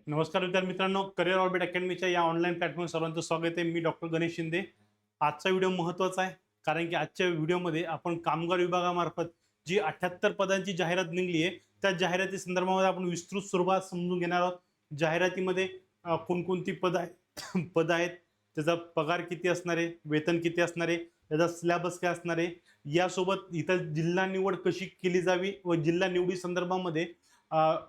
नमस्कार विद्यार्थी मित्रांनो, करिअर ऑर्बिट अकॅडमीच्या या ऑनलाईन प्लॅटफॉर्म सर्वांचं स्वागत आहे। मी डॉक्टर गणेश शिंदे। आजचा व्हिडिओ महत्त्वाचा आहे, कारण की आजच्या व्हिडिओमध्ये आपण कामगार विभागामार्फत जी 78 पदांची जाहिरात निघली आहे, त्या जाहिराती संदर्भामध्ये आपण विस्तृत स्वरूपात समजून घेणार आहोत। जाहिरातीमध्ये कोणकोणती पद आहेत पद आहेत, त्याचा पगार किती असणार आहे, वेतन किती असणार आहे, त्याचा सिलेबस काय असणार आहे, यासोबत इथं जिल्हा निवड कशी केली जावी व जिल्हा निवडी संदर्भामध्ये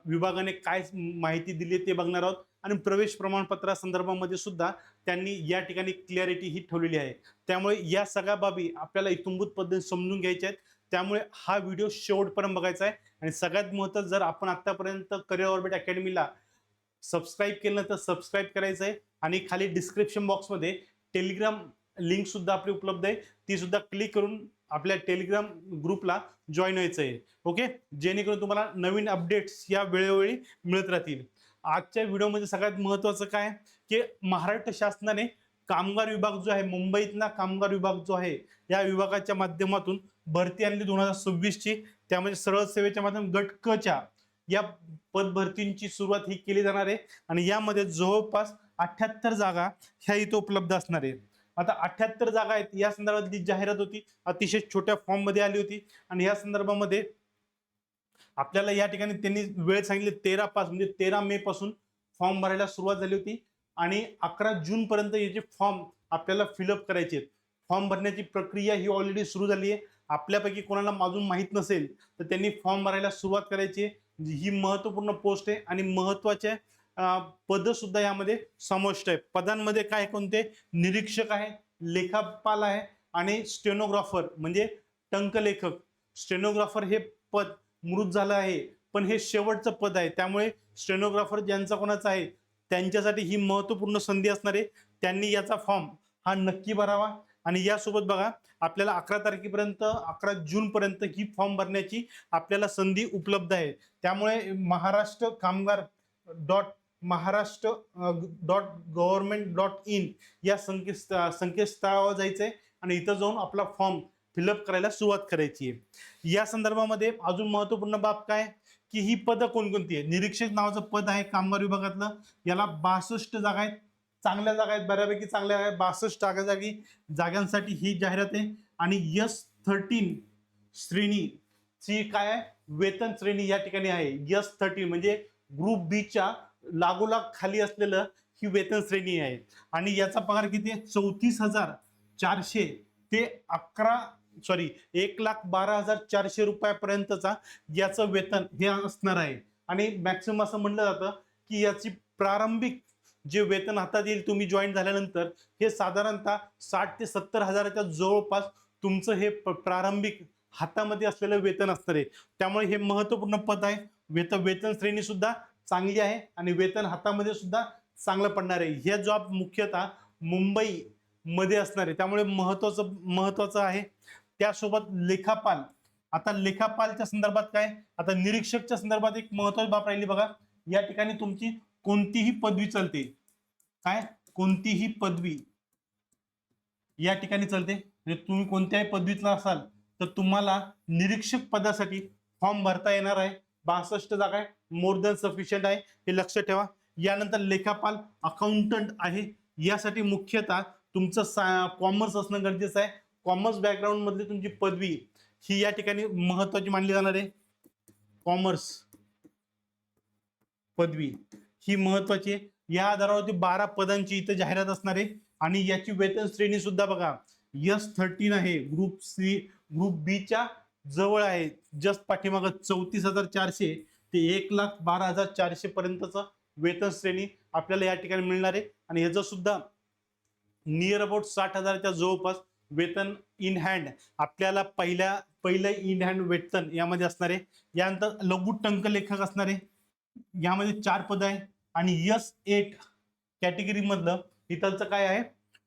विभागाने काय माहिती दिली ते बघणार आहोत। आणि प्रवेश प्रमाणपत्रा संदर्भामध्ये सुद्धा त्यांनी या ठिकाणी क्लॅरिटी ही ठेवलेली आहे। त्यामुळे या सगळ्या बाबी आपल्याला इत्थंभूत पद्धतीने समजून घ्यायच्या आहेत। त्यामुळे हा व्हिडिओ शेवटपर्यंत बघायचा आहे। आणि सगळ्यात महत्त्वाचं, जर आपण आतापर्यंत करिअर ऑर्बिट अकॅडमीला सबस्क्राईब केलं तर सबस्क्राईब करायचं आहे। आणि खाली डिस्क्रिप्शन बॉक्समध्ये टेलिग्राम लिंक सुद्धा आपली उपलब्ध आहे, ती सुद्धा क्लिक करून आपल्या टेलिग्राम ग्रुपला जॉईन व्हायचं आहे। ओके, जेणेकरून तुम्हाला नवीन अपडेट्स या वेळोवेळी मिळत राहतील। आजच्या व्हिडिओमध्ये सगळ्यात महत्त्वाचं काय की महाराष्ट्र शासनाने कामगार विभाग जो आहे, मुंबईतला कामगार विभाग जो आहे, या विभागाच्या माध्यमातून भरती आणली 2026 ची। त्यामध्ये सरळ सेवेच्या माध्यमातून गट क च्या या पद भरतींची सुरुवात ही केली जाणार आहे। आणि यामध्ये जवळपास 78 जागा ह्या इथे उपलब्ध असणार आहेत। आता 78 जागा आहेत, या संदर्भात जी जाहिरात होती अतिशय छोट्या फॉर्म मध्ये आली होती। आणि या संदर्भामध्ये आपल्याला या ठिकाणी त्यांनी वेळ सांगितली 13/5 म्हणजे 13 मे पासून फॉर्म भरायला सुरुवात झाली होती। आणि 11 जून पर्यंत याचे फॉर्म आपल्याला फिलअप करायचे आहेत। फॉर्म भरण्याची प्रक्रिया ही ऑलरेडी सुरू झाली आहे। आपल्यापैकी कोणाला अजून माहीत नसेल तर त्यांनी फॉर्म भरायला सुरुवात करायची आहे। ही महत्त्वपूर्ण पोस्ट आहे आणि महत्त्वाचे पद सुद्धा यामध्ये समाविष्ट आहे। पदांमध्ये काय कोणते, निरीक्षक आहे, लेखापाल आहे आणि स्टेनोग्राफर म्हणजे टंकलेखक। स्टेनोग्राफर हे पद मृत झालं आहे, पण हे शेवटचं पद आहे। त्यामुळे स्टेनोग्राफर ज्यांचा कोणाचा आहे त्यांच्यासाठी ही महत्त्वपूर्ण संधी असणार आहे। त्यांनी याचा फॉर्म हा नक्की भरावा। आणि यासोबत बघा, आपल्याला 11 तारखेपर्यंत 11 जून पर्यंत ही फॉर्म भरण्याची आपल्याला संधी उपलब्ध आहे। त्यामुळे महाराष्ट्र कामगार .महाराष्ट्र.gov.in या संकेतस्थळावर जायचंय आणि इथं जाऊन आपला फॉर्म फिलअप करायला सुरुवात करायची आहे। या संदर्भामध्ये अजून महत्त्वपूर्ण बाब काय की ही पद कोणकोणती आहे। निरीक्षक नावाचं पद आहे कामगार विभागातलं, याला 62 जागा आहेत। चांगल्या जागा आहेत, बऱ्यापैकी चांगल्या आहेत। 62 जागांसाठी ही जाहिरात आहे। आणि S13 श्रेणीची काय आहे, वेतन श्रेणी या ठिकाणी आहे। S13 म्हणजे ग्रुप बी च्या लागोलाग खाली असलेलं ही वेतन श्रेणी आहे। आणि याचा पगार किती आहे, 34,400 ते 1,12,400 रुपयापर्यंतचा याचं वेतन हे असणार आहे। आणि मॅक्सिमम असं म्हणलं जातं की याची प्रारंभिक जे वेतन हातात येईल तुम्ही जॉईन झाल्यानंतर, हे साधारणतः 60 ते 70 हजाराच्या जवळपास तुमचं हे प्रारंभिक हातामध्ये असलेलं वेतन असणार आहे। त्यामुळे हे महत्त्वपूर्ण पद आहे। वेतन श्रेणी सुद्धा चांगली आहे आणि वेतन हातामध्ये सुद्धा चांगलं पडणार आहे। हे जॉब मुख्यतः मुंबई मध्ये असणार आहे, त्यामुळे महत्त्वाचं आहे। त्यासोबत लेखापाल, आता लेखापालच्या संदर्भात काय, आता निरीक्षकच्या संदर्भात एक महत्त्वाची बाब राहिली बघा। या ठिकाणी तुमची कोणतीही पदवी चालते, काय कोणतीही पदवी या ठिकाणी चालते। म्हणजे तुम्ही कोणत्याही पदवीतला असाल तर तुम्हाला निरीक्षक पदासाठी फॉर्म भरता येणार आहे। 62 जागा आहे, मोर दॅन सफिशियंट आहे, हे लक्षात ठेवा। यानंतर लेखापाल अकाउंटंट आहे, यासाठी मुख्यतः तुमचं कॉमर्स असणं गरजेचं आहे। कॉमर्स बॅकग्राऊंड मधली तुमची पदवी ही या ठिकाणी महत्त्वाची मानली जाणार आहे। कॉमर्स पदवी ही महत्त्वाची आहे। या आधारावरती 12 पदांची इथं जाहिरात असणार आहे। आणि याची वेतन श्रेणी सुद्धा बघा, S13 आहे, ग्रुप बी च्या जवळ आहे, जस्ट पाठीमाग 34,400 ते 1,12,400 पर्यंतचं वेतन श्रेणी आपल्याला या ठिकाणी मिळणार आहे। आणि याचं सुद्धा नियर अबाउट 60,000च्या जवळपास वेतन इन हँड आपल्याला पहिलं इन हँड वेतन यामध्ये असणार आहे। यानंतर लघु टंकलेखक असणार आहे, यामध्ये 4 पद आहे। आणि S8 कॅटेगरी मधलं इथलचं काय आहे,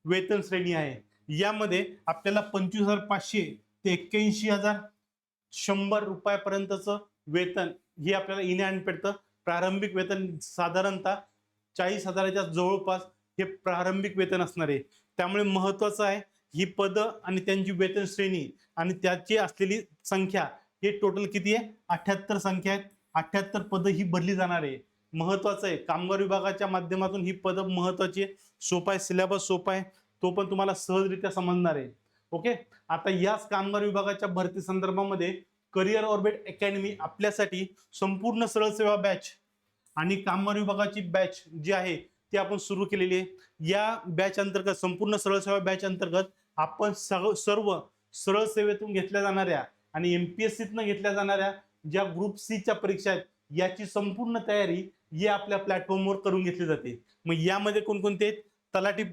वेतन श्रेणी आहे। यामध्ये आपल्याला 25,500 ते 81,100 रुपयापर्यंतचं वेतन हे आपल्याला इन हँड भेटतं। प्रारंभिक वेतन साधारणतः 40,000च्या जवळपास हे प्रारंभिक वेतन असणार आहे। त्यामुळे महत्त्वाचं आहे ही पद आणि त्यांची वेतन श्रेणी आणि त्याची असलेली संख्या, हे टोटल किती आहे, 78 संख्या आहेत। 78 पद ही भरली जाणार आहे। महत्वाचं आहे, कामगार विभागाच्या माध्यमातून ही पद महत्वाची आहे. सोपा आहे, सिलेबस सोपा आहे, तो पण तुम्हाला सहजरित्या समजणार आहे. ओके, आता याच कामगार विभागाच्या भरती संदर्भामध्ये करिअर ऑर्बिट अकॅडमी आपल्यासाठी संपूर्ण सरळ सेवा बॅच आणि कामगार विभागाची बॅच जी आहे ती आपण सुरू केलेली आहे. या बॅच अंतर्गत, संपूर्ण सरळ सेवा बॅच अंतर्गत आपण सर्व सरळ सेवेतून घेतल्या जाणाऱ्या आणि एमपीएससीतून घेतल्या जाणाऱ्या ज्या ग्रुप सी च्या परीक्षा आहेत याची संपूर्ण तयारी या आपल्या प्लॅटफॉर्मवर करून घेतली जाते. मग यामध्ये कोणकोणते तलाठी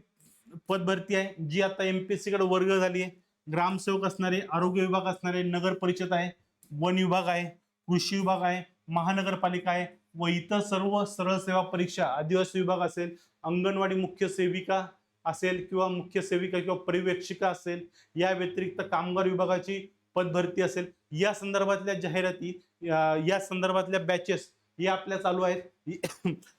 पद भरती आहे जी आता एमपीएससी कडे वर्ग झाली आहे, ग्रामसेवक असणारे, आरोग्य विभाग असणारे, नगर परिषद आहे, वन विभाग आहे, कृषी विभाग आहे, महानगरपालिका आहे व इतर सर्व सरळ सेवा परीक्षा, आदिवासी विभाग असेल, अंगणवाडी मुख्य सेविका असेल किंवा मुख्य सेविका किंवा पर्यवेक्षिका असेल, या व्यतिरिक्त कामगार विभागाची पद भरती असेल, या संदर्भातल्या जाहिराती, या संदर्भातल्या बॅचेस या आपल्या चालू आहेत.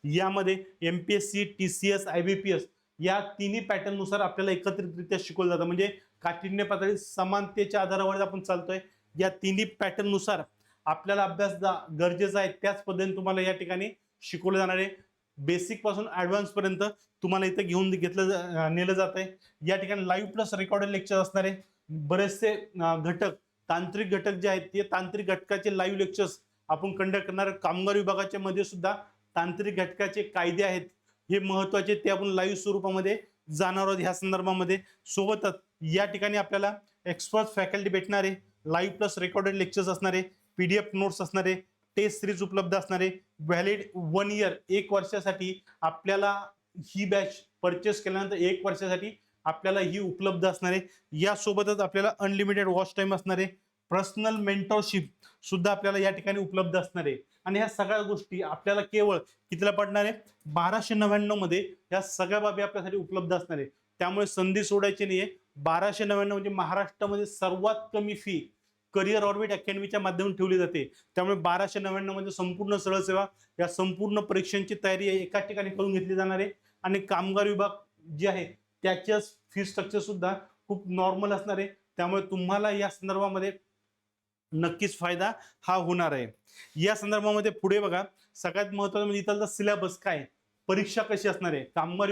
यामध्ये एमपीएससी, टीसीएस, आयबीपीएस या तिन्ही पॅटर्न नुसार आपल्याला एकत्रितरित्या शिकवलं जातं. म्हणजे काठिण्य पातळी समानतेच्या आधारावर आपण चालतोय. या तिन्ही पॅटर्न नुसार आपल्याला अभ्यास गरजेचा आहे, त्याच पद्धतीने तुम्हाला या ठिकाणी शिकवलं जाणार आहे. बेसिक पासून ऍडव्हान्स पर्यंत तुम्हाला इथं नेलं जात आहे. या ठिकाणी लाईव्ह प्लस रेकॉर्डेड लेक्चर असणार आहे. बरेचसे घटक, तांत्रिक घटक जे आहेत ते तांत्रिक घटकाचे लाईव्ह लेक्चर्स आपण कंडक्ट करणार. कामगार विभागाच्या मध्ये सुद्धा तांत्रिक घटकाचे कायदे आहेत हे महत्वाचे, ते आपण लाईव्ह स्वरूपामध्ये जाणार आहोत ह्या संदर्भामध्ये. सोबतच या ठिकाणी आपल्याला एक्सपर्ट फॅकल्टी भेटणार आहे, लाईव्ह प्लस रेकॉर्डेड लेक्चर्स असणारे, पीडीएफ नोट्स असणारे, टेस्ट सिरीज उपलब्ध असणारे, व्हॅलिड 1 इयर 1 वर्षासाठी आपल्याला ही बॅच परचेस केल्यानंतर 1 वर्षासाठी आपल्याला ही उपलब्ध असणार आहे. यासोबतच आपल्याला अनलिमिटेड वॉच टाइम असणार आहे, पर्सनल मेंटरशिप सुद्धा आपल्याला या ठिकाणी उपलब्ध असणार आहे. आणि ह्या सगळ्या गोष्टी आपल्याला केवळ कितीला पडणार आहे, 1299 मध्ये या सगळ्या बाबी आपल्यासाठी उपलब्ध असणार आहे. त्यामुळे संधी सोडायची नाहीये. 1299 म्हणजे महाराष्ट्रामध्ये सर्वात कमी फी करिअर ऑर्बिट अकॅडमीच्या माध्यमातून ठेवली जाते. त्यामुळे 1299 मध्ये संपूर्ण सरळ सेवा या संपूर्ण परीक्षांची तयारी एका ठिकाणी करून घेतली जाणार आहे. आणि कामगार विभाग जे आहे त्याच्या फी स्ट्रक्चर सुद्धा खूप नॉर्मल असणार आहे. त्यामुळे तुम्हाला या संदर्भामध्ये नक्कीच फायदा हा होणार आहे. या संदर्भामध्ये पुढे बघा, सगळ्यात महत्त्वाचं म्हणजे इथला सिलेबस काय, परीक्षा कशी असणार आहे, कामगार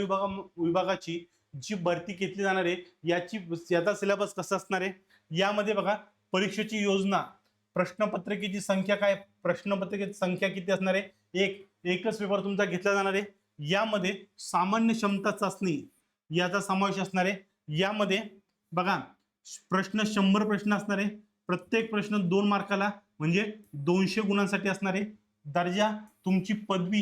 विभागाची जी भरती घेतली जाणार आहे याचा सिलेबस कसा असणार आहे. यामध्ये बघा, परीक्षेची योजना, प्रश्नपत्रिकेची संख्या काय, प्रश्नपत्रिकेची संख्या किती असणार आहे, एकच पेपर तुमचा घेतला जाणार आहे. यामध्ये सामान्य क्षमता चाचणी याचा समावेश असणार आहे. यामध्ये बघा, प्रश्न 100 प्रश्न असणार आहे, प्रत्येक प्रश्न 2 मार्काला म्हणजे 200 गुणांसाठी असणार आहे. दर्जा, तुमची पदवी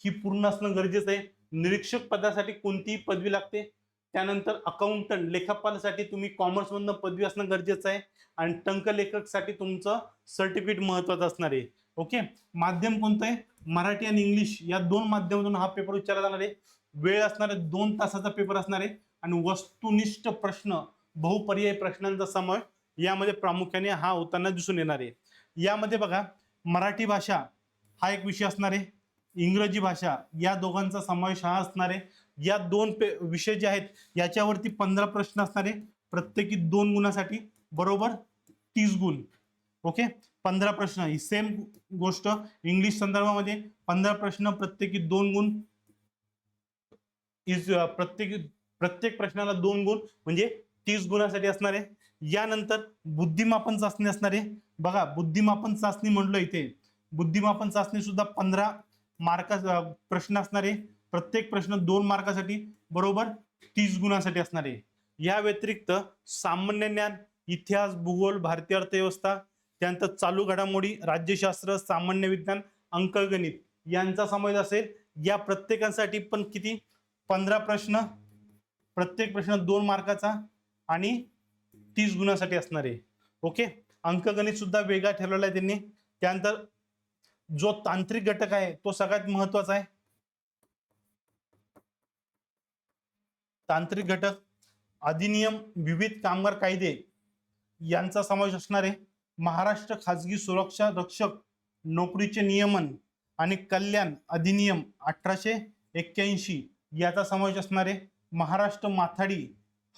ही पूर्ण असणं गरजेचं आहे. निरीक्षक पदासाठी कोणतीही पदवी लागते. त्यानंतर अकाउंटंट, लेखापालसाठी तुम्ही कॉमर्स मधनं पदवी असणं गरजेचं आहे. आणि टंकलेखक साठी तुमचं सर्टिफिकेट महत्वाचं असणार आहे. ओके, माध्यम कोणतं आहे, मराठी आणि इंग्लिश या 2 माध्यमातून हा पेपर विचारला जाणार आहे. वेळ असणार आहे 2 तासाचा पेपर असणार आहे. आणि वस्तुनिष्ठ प्रश्न, बहुपर्यायी प्रश्नांचा समावेश यामध्ये प्रामुख्याने हा होताना दिसून येणार आहे. यामध्ये बघा, मराठी भाषा हा एक विषय असणार आहे, इंग्रजी भाषा या दोघांचा समावेश हा असणार आहे. या 2 विषय जे आहेत याच्यावरती 15 प्रश्न असणार आहे, प्रत्येकी 2 गुणासाठी बरोबर 30 गुण. ओके, 15 प्रश्न. ही सेम गोष्ट इंग्लिश संदर्भामध्ये 15 प्रश्न, प्रत्येकी 2 गुण. प्रत्येक प्रश्नाला 2 गुण म्हणजे 30 गुणासाठी असणार आहे. यानंतर बुद्धिमापन चाचणी असणार आहे. बघा, बुद्धिमापन चाचणी म्हणलं इथे, बुद्धिमापन चाचणी सुद्धा 15 मार्का प्रश्न असणार आहे, प्रत्येक प्रश्न 2 मार्कासाठी बरोबर 30 गुणांसाठी असणार आहे. या व्यतिरिक्त सामान्य ज्ञान, इतिहास, भूगोल, भारतीय अर्थव्यवस्था, त्यानंतर चालू घडामोडी, राज्यशास्त्र, सामान्य विज्ञान, अंकगणित यांचा समावेश असेल. या प्रत्येकासाठी पण किती, 15 प्रश्न, प्रत्येक प्रश्न 2 मार्काचा आणि 30 गुणांसाठी असणार आहे. ओके, अंकगणित सुद्धा वेगळा ठरवला आहे त्यांनी. त्यानंतर जो तांत्रिक घटक आहे तो सगळ्यात महत्वाचा आहे. तांत्रिक घटक, अधिनियम, विविध कामगार कायदे यांचा समावेश असणार आहे. महाराष्ट्र खाजगी सुरक्षा रक्षक नोकरीचे नियमन आणि कल्याण अधिनियम 1881 याचा समावेश असणार आहे. महाराष्ट्र माथाडी,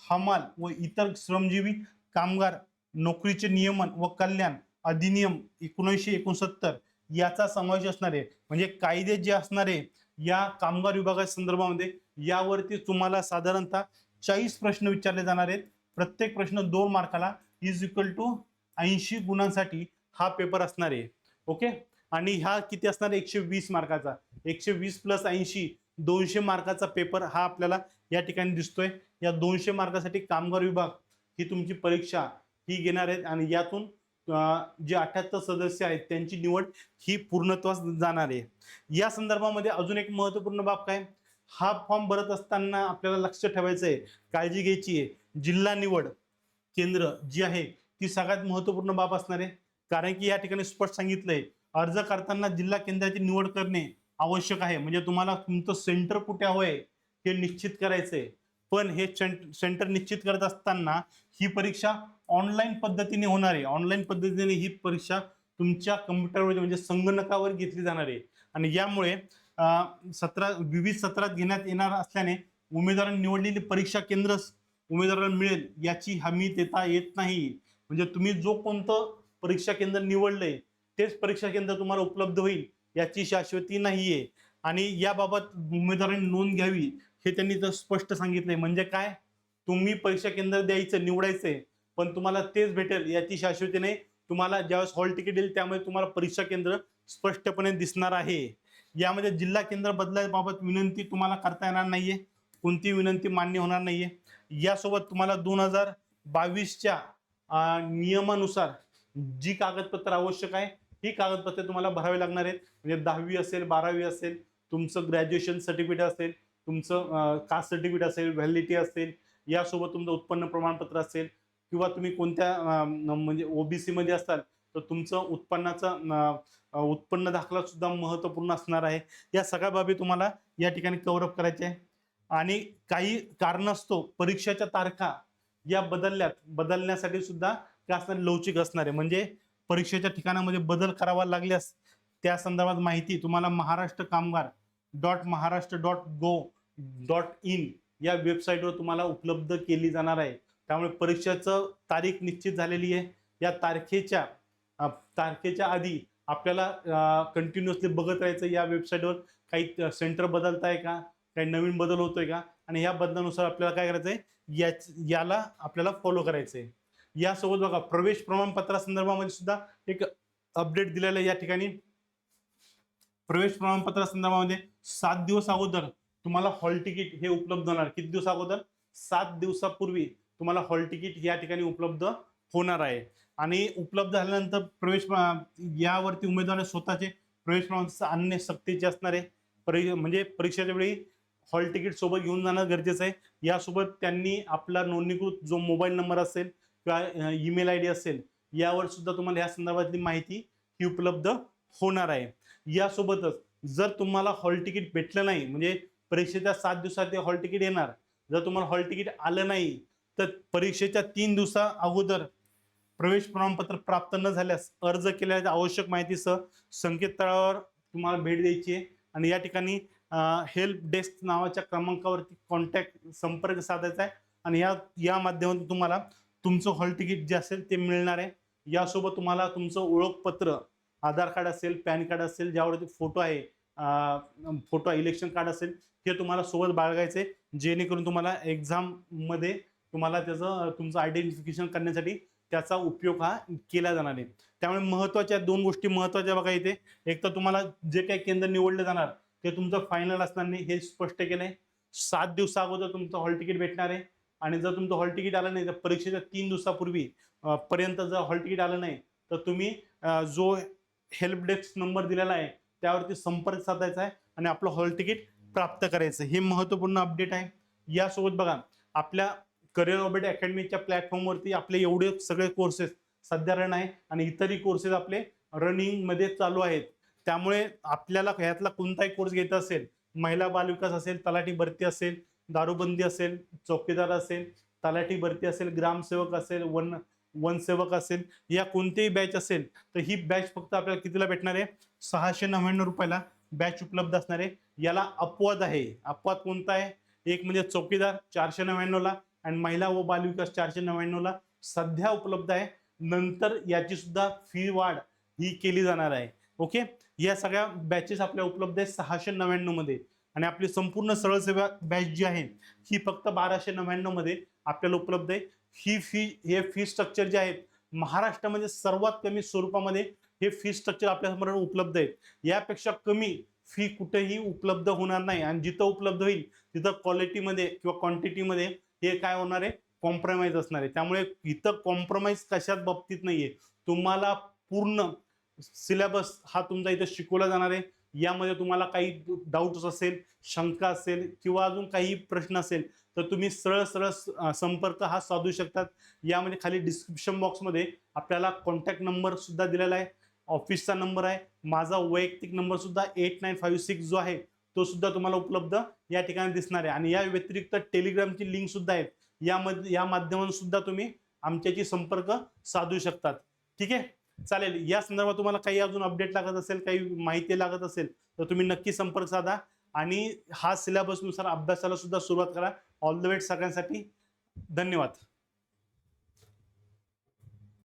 हमाल व इतर श्रमजीवी कामगार नोकरीचे नियमन व कल्याण अधिनियम 1969 याचा समावेश असणार आहे. म्हणजे कायदे जे असणार आहे या कामगार विभागाच्या संदर्भामध्ये यावरती तुम्हाला साधारणतः 40 प्रश्न विचारले जाणार आहेत. प्रत्येक प्रश्न 2 मार्काला इज इक्वल टू 80 गुणांसाठी हा पेपर असणार आहे. ओके. आणि हा किती असणार आहे 120 मार्काचा. 120 प्लस 80 200 मार्काचा पेपर हा आपल्याला या ठिकाणी दिसतोय. या 200 मार्कासाठी कामगार विभाग ही तुमची परीक्षा ही घेणार आहेत आणि यातून जे 78 सदस्य आहेत त्यांची निवड ही पूर्णत्वास जाणार आहे. या संदर्भामध्ये अजून एक महत्त्वपूर्ण बाब काय, हा फॉर्म भरत असताना आपल्याला लक्ष ठेवायचं आहे, काळजी घ्यायची आहे, जिल्हा निवड केंद्र जी आहे ती सगळ्यात महत्त्वपूर्ण बाब असणार आहे. कारण की या ठिकाणी स्पष्ट सांगितलंय अर्ज करताना जिल्हा केंद्राची निवड करणे आवश्यक आहे. म्हणजे तुम्हाला तुमचं सेंटर कुठे हवंय हे निश्चित करायचंय. पण हे सेंटर निश्चित करत असताना ही परीक्षा ऑनलाईन पद्धतीने होणार आहे. ऑनलाईन पद्धतीने ही परीक्षा तुमच्या कम्प्युटरवर म्हणजे संगणकावर घेतली जाणार आहे. आणि यामुळे विविध सत्रात घेण्यात येणार असल्याने उमेदवारांनी निवडलेली परीक्षा केंद्र उमेदवारांना मिळेल याची हमी देता येत नाही. म्हणजे तुम्ही जो कोणतं परीक्षा केंद्र निवडलंय तेच परीक्षा केंद्र तुम्हाला उपलब्ध होईल याची शाश्वती नाहीये. आणि याबाबत उमेदवारांनी नोंद घ्यावी हे त्यांनी तर स्पष्ट सांगितलंय. म्हणजे काय, तुम्ही परीक्षा केंद्र द्यायचं निवडायचंय पण तुम्हाला तेच भेटेल याची शाश्वती नाही. तुम्हाला ज्यावेळेस हॉल तिकीट येईल त्यामुळे तुम्हाला परीक्षा केंद्र स्पष्टपणे दिसणार आहे. यामध्ये जिल्हा केंद्र बदलाबाबत विनंती तुम्हाला करता येणार नाहीये. कोणती विनंती मान्य होणार नाहीये. यासोबत तुम्हाला 2022च्या नियमानुसार जी कागदपत्र आवश्यक आहे ही कागदपत्रे तुम्हाला भरावी लागणार आहेत. म्हणजे 10वी असेल 12वी असेल तुमचं ग्रॅज्युएशन सर्टिफिकेट असेल तुमचं कास्ट सर्टिफिकेट असेल व्हॅलिडिटी असेल यासोबत तुमचं उत्पन्न प्रमाणपत्र असेल किंवा तुम्ही कोणत्या म्हणजे ओबीसी मध्ये असाल तर तुमचं उत्पन्न दाखला सुद्धा महत्त्वपूर्ण असणार आहे. या सगळ्या बाबी तुम्हाला या ठिकाणी कव्हरअप करायच्या आहे. आणि काही कारणास्तव परीक्षेच्या तारखा या बदलण्यासाठी सुद्धा काय असणार लवचिक असणार आहे. म्हणजे परीक्षेच्या ठिकाणामध्ये बदल करावा लागल्यास त्या संदर्भात माहिती तुम्हाला महाराष्ट्र.महाराष्ट्र.gov.in या वेबसाईटवर तुम्हाला उपलब्ध केली जाणार आहे. त्यामुळे परीक्षेचं तारीख निश्चित झालेली आहे. या तारखेच्या आधी आपल्याला कंटिन्युअसली बघत राहायचं या वेबसाईटवर काही सेंटर बदलत आहे का, काही नवीन बदल होतोय का आणि या बदलानुसार आपल्याला काय करायचंय याला आपल्याला फॉलो करायचंय. यासोबत बघा प्रवेश प्रमाणपत्रा संदर्भामध्ये सुद्धा एक अपडेट दिलेलं आहे. या ठिकाणी प्रवेश प्रमाणपत्रा संदर्भामध्ये 7 दिवस अगोदर तुम्हाला हॉल तिकीट हे उपलब्ध होणार. किती दिवस अगोदर, 7 दिवसापूर्वी तुम्हाला हॉल तिकीट या ठिकाणी उपलब्ध होणार आहे. आणि उपलब्ध झाल्यानंतर यावरती उमेदवार स्वतःचे प्रवेश प्रमाणपत्र आणणे सक्तीचे असणार आहे. म्हणजे परीक्षेच्या वेळी हॉल तिकीट सोबत घेऊन जाणं गरजेचं आहे. यासोबत त्यांनी आपला नोंदणीकृत जो मोबाईल नंबर असेल किंवा ईमेल ID असेल यावर सुद्धा तुम्हाला या संदर्भातली माहिती ही उपलब्ध होणार आहे. यासोबतच जर तुम्हाला हॉल तिकीट भेटलं नाही म्हणजे परीक्षेच्या 7 दिवसात ते हॉल तिकीट येणार, जर तुम्हाला हॉल तिकीट आलं नाही तर परीक्षेच्या 3 दिवसा अगोदर प्रवेश प्रमाणपत्र प्राप्त न झाल्यास अर्ज केलेल्या आवश्यक माहितीसह संकेतस्थळावर तुम्हाला भेट द्यायची आहे. आणि या ठिकाणी हेल्प डेस्क नावाच्या क्रमांकावरती संपर्क साधायचा आहे. आणि या माध्यमातून तुम्हाला तुमचं हॉल तिकीट जे असेल ते मिळणार आहे. यासोबत तुम्हाला तुमचं ओळखपत्र आधार कार्ड असेल पॅन कार्ड असेल ज्यावरती फोटो आहे इलेक्शन कार्ड असेल हे तुम्हाला सोबत बाळगायचे जेणेकरून तुम्हाला एक्झाममध्ये तुम्हाला तुमचं आयडेंटिफिकेशन करण्यासाठी त्याचा उपयोग हा केला जाणार आहे. त्यामुळे महत्त्वाच्या 2 गोष्टी महत्त्वाच्या बघा इथे. एक तर तुम्हाला जे काही केंद्र निवडले जाणार ते तुमचं फायनल असणार नाही हे स्पष्ट केलं आहे. 7 दिवसा अगोदर तुमचं हॉल तिकीट भेटणार आहे. आणि जर तुमचं हॉल तिकीट आलं नाही तर परीक्षेच्या 3 दिवसापूर्वी पर्यंत जर हॉल तिकीट आलं नाही तर तुम्ही जो हेल्प डेस्क नंबर दिलेला आहे त्यावरती संपर्क साधायचा आहे आणि आपलं हॉल तिकीट प्राप्त करायचं. हे महत्त्वपूर्ण अपडेट आहे. यासोबत बघा आपल्या करिअर ऑर्बिट अकॅडमीच्या प्लॅटफॉर्मवरती आपले एवढे सगळे कोर्सेस सध्या रन आहे आणि इतरही कोर्सेस आपले रनिंगमध्ये चालू आहेत. त्यामुळे आपल्याला ह्यातला कोणताही कोर्स घ्यायचा असेल, महिला बालविकास असेल, तलाठी भरती असेल, दारूबंदी असेल, चौकीदार असेल, तलाठी भरती असेल, ग्रामसेवक असेल, वनसेवक असेल, या कोणतेही बॅच असेल तर ही बॅच फक्त आपल्याला कितीला भेटणार आहे 699 रुपयाला बॅच उपलब्ध असणार आहे. याला अपवाद आहे. अपवाद कोणता आहे, एक म्हणजे चौकीदार 499 ला आणि महिला व बालविकास 499 ला सध्या उपलब्ध आहे. नंतर याची सुद्धा फी वाढ ही केली जाणार आहे. ओके. या सगळ्या बॅचेस आपल्या उपलब्ध आहेत 699 मध्ये, आणि आपली संपूर्ण सरळ सेवा बॅच जी आहे ही फक्त 1299 मध्ये आपल्याला उपलब्ध आहे. हे फी स्ट्रक्चर जे आहेत महाराष्ट्रामध्ये सर्वात कमी स्वरूपामध्ये हे फी स्ट्रक्चर आपल्यासमोर उपलब्ध आहे. यापेक्षा कमी फी कुठेही उपलब्ध होणार नाही, आणि जिथं उपलब्ध होईल तिथं क्वालिटीमध्ये किंवा क्वांटिटीमध्ये हे काय होणार आहे, कॉम्प्रोमाइज असणार आहे. त्यामुळे इथं कॉम्प्रोमाइज कशात बाबतीत नाहीये. तुम्हाला पूर्ण सिलेबस हा तुमचा इथं शिकवला जाणार आहे. यामध्ये तुम्हाला काही डाऊट्स असेल, शंका असेल किंवा अजून काही प्रश्न असेल तर तुम्ही सरळ सरळ संपर्क हा साधू शकतात. यामध्ये खाली डिस्क्रिप्शन बॉक्समध्ये आपल्याला कॉन्टॅक्ट नंबर सुद्धा दिलेला आहे, ऑफिसचा नंबर आहे, माझा वैयक्तिक नंबर सुद्धा 8956 जो आहे तो सुद्धा तुम्हाला उपलब्ध या ठिकाणी दिसणार आहे. आणि या व्यतिरिक्त टेलिग्रामची लिंक सुद्धा आहे, या माध्यमातून सुद्धा तुम्ही आमच्याशी संपर्क साधू शकतात. ठीक आहे, चालेल. या संदर्भात तुम्हाला काही अजून अपडेट लागत असेल, काही माहिती लागत असेल तर तुम्ही नक्की संपर्क साधा आणि हा सिलेबसनुसार अभ्यासाला सुद्धा सुरुवात करा. ऑल द बेस्ट सगळ्यांसाठी. धन्यवाद.